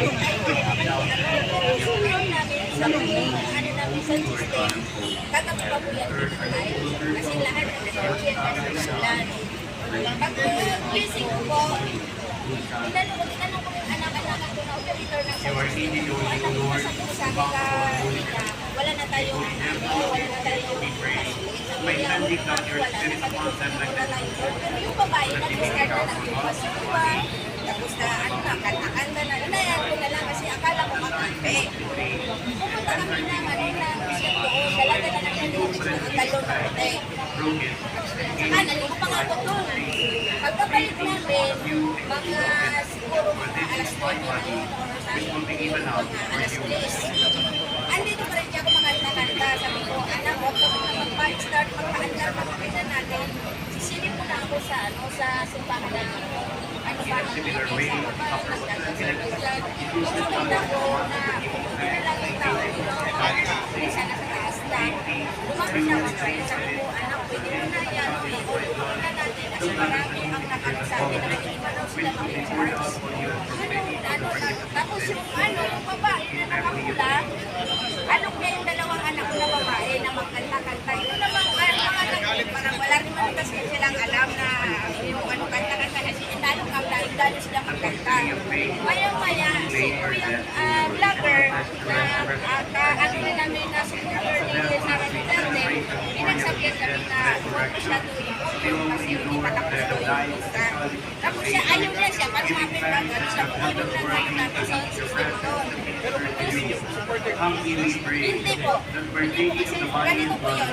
Sa ano namin sa system, tatanggap pa po yan kasi lahat ng nag-orient na sa ulan. Pag gising ko po, tinanong ko yung anak-anak ko na operator ng system. Yung anak ko sabi ko sa akin ka, wala na tayong wala na tayong wala na tayong pero yung babae nag-start na nagpapasuwa, tapos na ano na, kanta-kanta na, inayan ko na lang kasi akala ko makampi. Pupunta kami naman na siya doon, dala-dala na namin yung talon na puti. Saka naligo pa nga ako doon. Pagkabalik namin, mga siguro mga alas 9 na yun, mga alas 10. Andito pa rin siya ako makanta-kanta. Sabi ko, anak, huwag ka muna mag-start, magpa-andar, magpapita natin. Sisilip ko na ako sa simbahan namin. Ano ba ang similar way of Kumulita ko na pinalagay tao isa na sa taas na lumapit na ako sabi ko, anak, pwede mo na yan i-ulit na natin kasi marami ang nakakasabi na hindi pa daw sila mag-charge. Tapos yung yung babae na nakapula, anong niya yung dalawang anak ko na babae na magkanta-kanta. Yun naman parang wala naman kasi silang alam na yung kanta-kanta kasi inalong ang dahil sila magkanta. Maya-maya, si yung vlogger na ano na namin na supporter ni Sara Duterte, pinagsabihan kami na huwag masyado yung kasi hindi patapos ko yung lista. Tapos siya, ayaw niya siya, para mapit lang, siya pumunod lang kayo natin sa system doon. Hindi po. Hindi po kasi ganito po yun.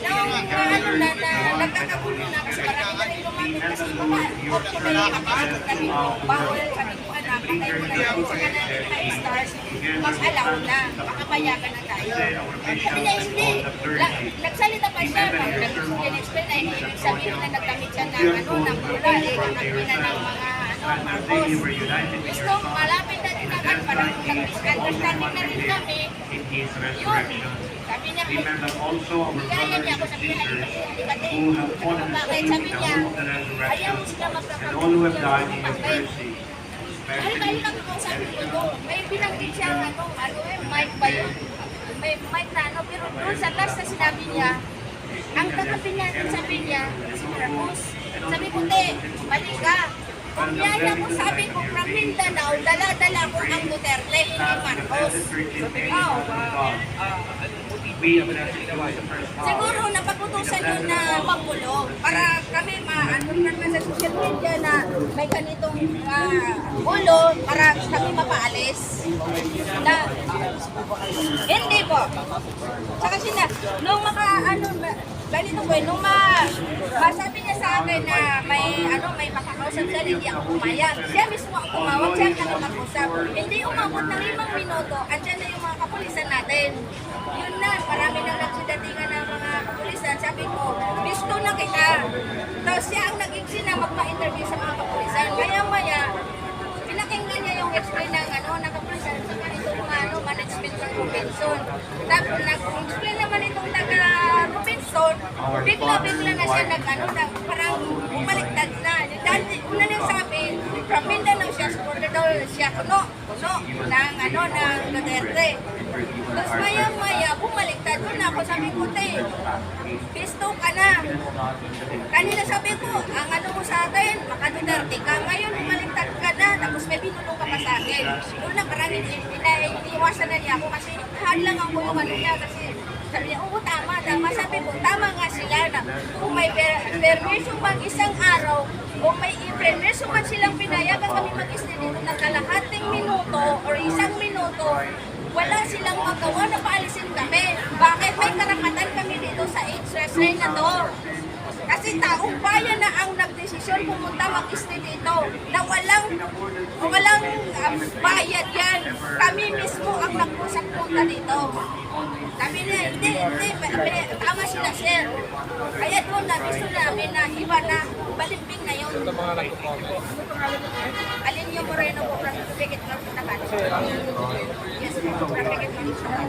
Nung nagkakagulo na kasi marami na rin lumapit kasi okay na yung kapatid kami bawal kami po anak, patay mo na yung sa kanaling high stars, mag-alaw na, makapayagan na tayo. Sabi na hindi. Nagsalita pa siya, nag-explain na ibig sabihin na nagkamit siya ng ng pula, nagkamit na ng mga Marcos. Gusto, malapit na rin naman, parang nag-misunderstanding na rin kami. Yun. Sabi niya, kaya niya ako sabi niya, bakit? Sabi niya, ayaw mo sila magkakapit. Balik ako kung sabi ko doon. May binanggit siya, mic ba yun? May mic na pero doon sa taas na sinabi niya, ang kakapi niya, sabi niya, si Marcos. Sabi ko, mali ka. Kung yaya ko sabi ko, from Mindanao, dala-dala ko ang Duterte, hindi Marcos. Siguro napagutusan yun na magulo para kami maano naman sa social media na may ganitong gulo para kami mapaalis. Hindi po. Saka sila, nung ganito po, nung masabi niya sa akin na may makakausap siya, hindi ako pumayag. Siya mismo ang tumawag, siya ang nag-usap. Hindi umabot ng 5 minuto, andyan na yung mga kapulisan natin. Yun na, marami nang nagsidatingan ng mga kapulisan. Sabi ko, gusto na kita. Tapos siya ang nag-explain na magpa-interview sa mga kapulisan. Maya-maya, pinakinggan niya yung explain ng kapulisan sa ganitong management ng Robinson. Tapos nag-explain naman itong taga-Robinson, bigla-bigla na siya parang bumaliktad na. Dahil una nang sabi, from Mindanao siya, supporter daw siya kuno ng Duterte. Tapos maya-maya, bumaliktad doon ako, sabi ko, pisto ka na. Kanina sabi ko, ang mo sa akin, maka-Duterte ka. Ngayon, bumaliktad ka na, tapos may binulong ka pa sa akin. Doon na parang iniiwasan na niya ako kasi hadlangan ko yung niya kasi sabi niya, oo, tama. Sabi ko, tama nga sila na kung may permission bang isang araw, kung may permission man silang pinayagan kami mag-stay dito ng kalahating minuto or 1 minuto, wala silang magawa na paalisin kami. Bakit may karapatan kami dito sa exercise na to? Kasi taong bayan na ang nagdesisyon pumunta mag-stay dito na walang bayad yan. Kami mismo ang nagpusak punta dito. Sabi niya, hindi, tama sila, sir. Kaya doon na, gusto namin na iba na, balimbing na yun. Alin yung Moreno po, from Pigit North na ba? Yes, from Pigit North na ba?